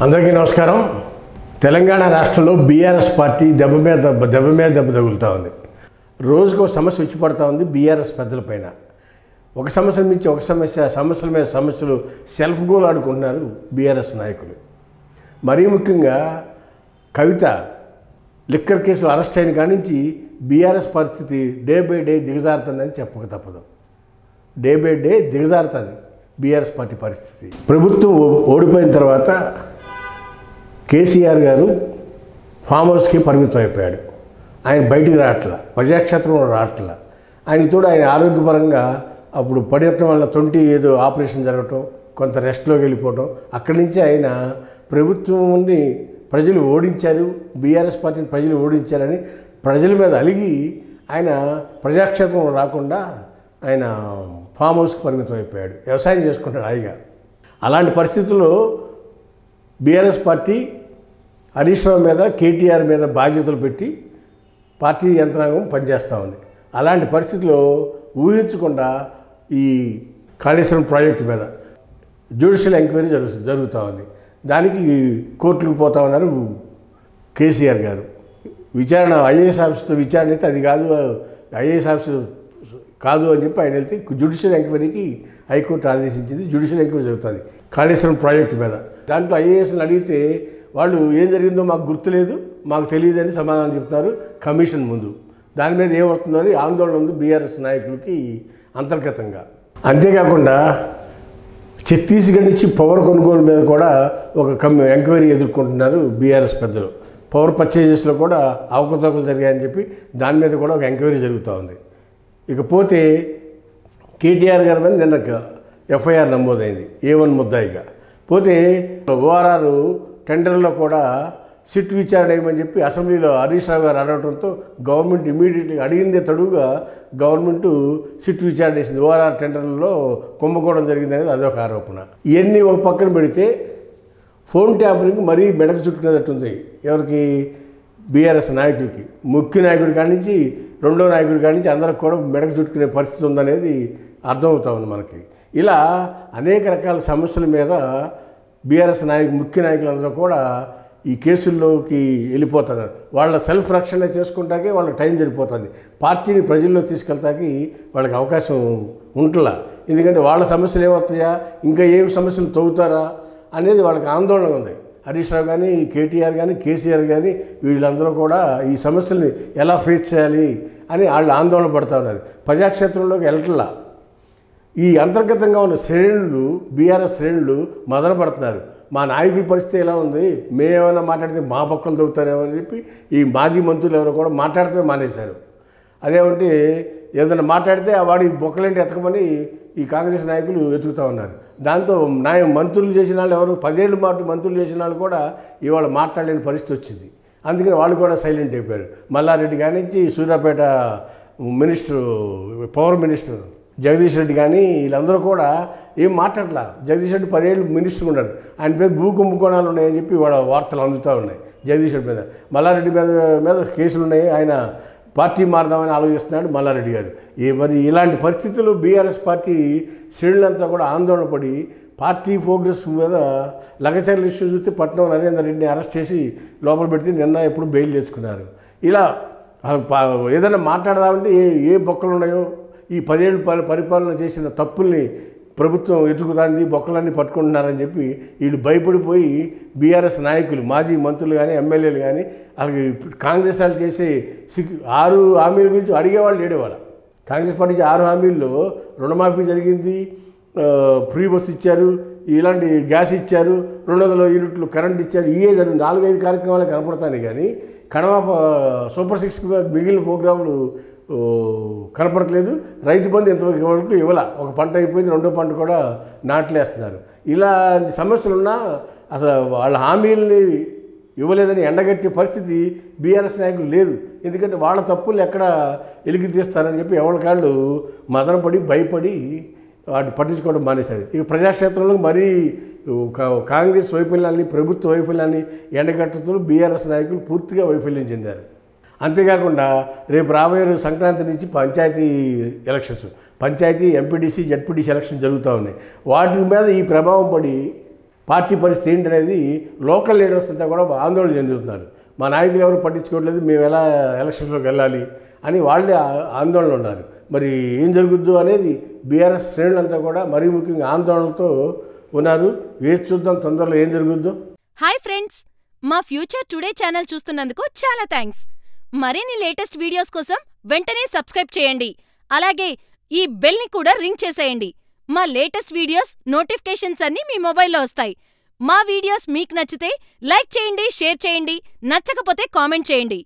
అందరికీ నమస్కారం. తెలంగాణ రాష్ట్రంలో బీఆర్ఎస్ పార్టీ దెబ్బ మీద దెబ్బ తగులుతూ ఉంది. రోజుకో సమస్య వచ్చి పడుతూ ఉంది బీఆర్ఎస్ పెద్దలపైన. ఒక సమస్య మించి ఒక సమస్యల మీద సమస్యలు సెల్ఫ్ గోల్ ఆడుకుంటున్నారు బీఆర్ఎస్ నాయకులు. మరీ ముఖ్యంగా కవిత లిక్కర్ కేసులో అరెస్ట్ అయిన కాడి నుంచి బీఆర్ఎస్ పరిస్థితి డే బై డే దిగజారుతుందని చెప్పక తప్పదు. డే బై డే దిగజారుతుంది బీఆర్ఎస్ పార్టీ పరిస్థితి. ప్రభుత్వం ఓడిపోయిన తర్వాత కేసీఆర్ గారు ఫామ్ హౌస్కి పరిమితం అయిపోయాడు. ఆయన బయటికి రావట్లా, ప్రజాక్షేత్రంలో రావట్లా. ఆయనకి తోడు ఆయన ఆరోగ్యపరంగా అప్పుడు పడటం వల్ల ఏదో ఆపరేషన్ జరగటం, కొంత రెస్ట్లోకి వెళ్ళిపోవటం, అక్కడి నుంచి ఆయన ప్రభుత్వాన్ని ప్రజలు ఓడించారు, బీఆర్ఎస్ పార్టీని ప్రజలు ఓడించారని ప్రజల మీద అలిగి ఆయన ప్రజాక్షేత్రంలో రాకుండా ఆయన ఫామ్ హౌస్కి పరిమితం అయిపోయాడు. వ్యవసాయం చేసుకుంటాడు హాయిగా. అలాంటి పరిస్థితుల్లో బీఆర్ఎస్ పార్టీ హరీష్ రావు మీద, కేటీఆర్ మీద బాధ్యతలు పెట్టి పార్టీ యంత్రాంగం పనిచేస్తూ ఉంది. అలాంటి పరిస్థితిలో ఊహించకుండా ఈ కాళేశ్వరం ప్రాజెక్టు మీద జ్యుడిషియల్ ఎంక్వైరీ జరుగుతూ ఉంది. దానికి కోర్టులకు పోతా ఉన్నారు కేసీఆర్ గారు. విచారణ ఐఏఎస్ ఆఫీస్తో విచారణ అయితే అది కాదు, ఐఏఎస్ ఆఫీస్ కాదు అని చెప్పి ఆయన వెళ్తే జ్యుడిషియల్ ఎంక్వైరీకి హైకోర్టు ఆదేశించింది. జ్యుడిషియల్ ఎంక్వైరీ జరుగుతుంది కాళేశ్వరం ప్రాజెక్టు మీద. దాంట్లో ఐఏఎస్ని అడిగితే వాళ్ళు ఏం జరిగిందో మాకు గుర్తులేదు, మాకు తెలియదని సమాధానం చెప్తున్నారు కమిషన్ ముందు. దాని మీద ఏమవుతుందో అని ఆందోళన ఉంది బీఆర్ఎస్ నాయకులకి అంతర్గతంగా. అంతేకాకుండా ఛత్తీస్గఢ్ నుంచి పవర్ కొనుగోలు మీద కూడా ఒక ఎంక్వైరీ ఎదుర్కొంటున్నారు బీఆర్ఎస్ పెద్దలు. పవర్ పర్చేజెస్లో కూడా అవకతవకలు జరిగాయని చెప్పి దాని మీద కూడా ఒక ఎంక్వైరీ జరుగుతూ ఉంది. ఇకపోతే కేటీఆర్ గారి మీద నిన్న ఎఫ్ఐఆర్ నమోదైంది A1 ముద్దాయిగా. పోతే ఓఆర్ఆర్ టెండర్లో కూడా సిట్ విచారణ వేయమని చెప్పి అసెంబ్లీలో హరీష్ రావు గారు అడగడంతో గవర్నమెంట్ ఇమీడియట్గా అడిగిందే తడువుగా గవర్నమెంట్ సిట్ విచారణ వేసింది. ఓఆర్ఆర్ టెండర్లలో కుంభకోణం జరిగిందనేది అదొక ఆరోపణ. ఇవన్నీ ఒక పక్కన పెడితే ఫోన్ ట్యాపరింగ్ మరీ మెడకు చుట్టుకునేటట్టుంది ఎవరికి, బీఆర్ఎస్ నాయకులకి. ముఖ్య నాయకుడి కాడి నుంచి రెండో నాయకుడి కాడి నుంచి అందరికి కూడా మెడకు చుట్టుకునే పరిస్థితి ఉందనేది అర్థమవుతా ఉంది మనకి. ఇలా అనేక రకాల సమస్యల మీద బీఆర్ఎస్ ముఖ్య నాయకులందరూ కూడా ఈ కేసుల్లోకి వెళ్ళిపోతున్నారు. వాళ్ళ సెల్ఫ్ రక్షణ చేసుకుంటాకే వాళ్ళకి టైం సరిపోతుంది. పార్టీని ప్రజల్లో తీసుకెళ్తాకి వాళ్ళకి అవకాశం ఉంటుందా. ఎందుకంటే వాళ్ళ సమస్యలు ఏమవుతాయా, ఇంకా ఏం సమస్యలు తవ్వుతారా అనేది వాళ్ళకి ఆందోళన ఉంది. హరీష్ రావు కానీ, కేటీఆర్ కానీ, కేసీఆర్ కానీ వీళ్ళందరూ కూడా ఈ సమస్యల్ని ఎలా ఫేస్ చేయాలి అని వాళ్ళు ఆందోళన పడుతూ ఉన్నారు. ప్రజాక్షేత్రంలోకి వెళ్ళట్లా. ఈ అంతర్గతంగా ఉన్న శ్రేణులు, బీఆర్ఎస్ శ్రేణులు మదన పడుతున్నారు. మా నాయకుల పరిస్థితి ఎలా ఉంది, మేమేమైనా మాట్లాడితే మా పక్కలు దొరుకుతారేమో అని చెప్పి ఈ మాజీ మంత్రులు ఎవరో కూడా మాట్లాడితే మానేశారు. అదేమంటే ఏదైనా మాట్లాడితే వాడి బొక్కలేంటి ఎతకమని ఈ కాంగ్రెస్ నాయకులు ఎతుకుతూ ఉన్నారు. దాంతో మంత్రులు చేసిన వాళ్ళు ఎవరు 10 ఏళ్ళ పాటు మంత్రులు చేసిన వాళ్ళు కూడా ఇవాళ మాట్లాడలేని పరిస్థితి వచ్చింది. అందుకని వాళ్ళు కూడా సైలెంట్ అయిపోయారు. మల్లారెడ్డి కానించి Suryapet minister, power minister Jagadish Reddy కానీ వీళ్ళందరూ కూడా ఏం మాట్లాడలా. జగదీష్ రెడ్డి 10 ఏళ్ళు మినిస్టర్ ఉన్నాడు. ఆయన పేరు భూ కుంభకోణాలు ఉన్నాయని చెప్పి వార్తలు అందుతూ ఉన్నాయి. జగదీష్ రెడ్డి మీద, మల్లారెడ్డి మీద కేసులు ఉన్నాయి. ఆయన పార్టీ మారదామని ఆలోచిస్తున్నాడు మల్లారెడ్డి గారు. మరి ఇలాంటి పరిస్థితుల్లో బీఆర్ఎస్ పార్టీ శ్రేణులంతా కూడా ఆందోళన పడి పార్టీ ప్రోగ్రెస్ మీద లగచర్ల ఇష్యూ చూస్తే పట్నం నరేందర్ రెడ్డిని అరెస్ట్ చేసి లోపల పెడితే నిన్న ఎప్పుడు బెయిల్ తెచ్చుకున్నారు. ఇలా ఏదైనా మాట్లాడదామంటే ఏ బొక్కలు ఉన్నాయో, ఈ 10 ఏళ్ళు పరిపాలన చేసిన తప్పుల్ని ప్రభుత్వం ఎదుగుతుంది, బొక్కలన్నీ పట్టుకుంటున్నారని చెప్పి వీళ్ళు భయపడిపోయి బీఆర్ఎస్ నాయకులు, మాజీ మంత్రులు కానీ, ఎమ్మెల్యేలు కానీ, అలాగే కాంగ్రెస్ వాళ్ళు చేసే 6 హామీల గురించి అడిగేవాళ్ళు లేడేవాళ్ళ. కాంగ్రెస్ పార్టీ 6 హామీల్లో రుణమాఫీ జరిగింది, ఫ్రీ బస్ ఇచ్చారు, ఇలాంటి గ్యాస్ ఇచ్చారు, 200 యూనిట్లు కరెంట్ ఇచ్చారు. ఇవే జరిగింది. 4-5 కార్యక్రమాలు కనపడతాయి కానీ కడమ సూపర్ 6 మిగిలిన ప్రోగ్రాములు కనపడట్లేదు. రైతు బంధు ఇంతవరకు ఇవ్వాల. ఒక పంట అయిపోయింది, రెండో పంట కూడా నాట్లేస్తున్నారు. ఇలాంటి సమస్యలున్నా అసలు వాళ్ళ హామీలని ఇవ్వలేదని ఎండగట్టే పరిస్థితి బీఆర్ఎస్ నాయకులు లేదు. ఎందుకంటే వాళ్ళ తప్పులు ఎక్కడ ఎలిగి తీస్తారని చెప్పి ఎవరికాళ్ళు మదనపడి భయపడి వాటిని పట్టించుకోవడం మానేశారు. ఇక ప్రజాక్షేత్రంలో మరీ కాంగ్రెస్ వైఫల్యాన్ని, ప్రభుత్వ వైఫల్యాన్ని ఎండగట్టడంతో బీఆర్ఎస్ నాయకులు పూర్తిగా వైఫల్యం చెందారు. అంతేకాకుండా రేపు రాబోయే సంక్రాంతి నుంచి panchayat elections, panchayat MPTC ZPTC election జరుగుతూ ఉన్నాయి. వాటి మీద ఈ ప్రభావం పడి పార్టీ పరిస్థితి ఏంటనేది లోకల్ లీడర్స్ అంతా కూడా ఆందోళన చెందుతున్నారు. మా నాయకులు ఎవరు పట్టించుకోవట్లేదు, మేము ఎలా ఎలక్షన్స్లోకి వెళ్ళాలి అని వాళ్ళే ఆందోళన ఉన్నారు. మరి ఏం జరుగుద్దు అనేది బీఆర్ఎస్ శ్రేణులంతా కూడా మరీ ముఖ్యంగా ఆందోళనతో ఉన్నారు. వేచి చూద్దాం తొందరలో ఏం జరుగుద్దో. హాయ్ ఫ్రెండ్స్, మా ఫ్యూచర్ టుడే ఛానల్ చూస్తున్నందుకు చాలా థ్యాంక్స్. మరిన్ని లేటెస్ట్ వీడియోస్ కోసం వెంటనే సబ్స్క్రైబ్ చేయండి. అలాగే ఈ బెల్ని కూడా రింగ్ చేసేయండి. మా లేటెస్ట్ వీడియోస్ నోటిఫికేషన్స్ అన్నీ మీ మొబైల్లో వస్తాయి. మా వీడియోస్ మీకు నచ్చితే లైక్ చేయండి, షేర్ చేయండి, నచ్చకపోతే కామెంట్ చేయండి.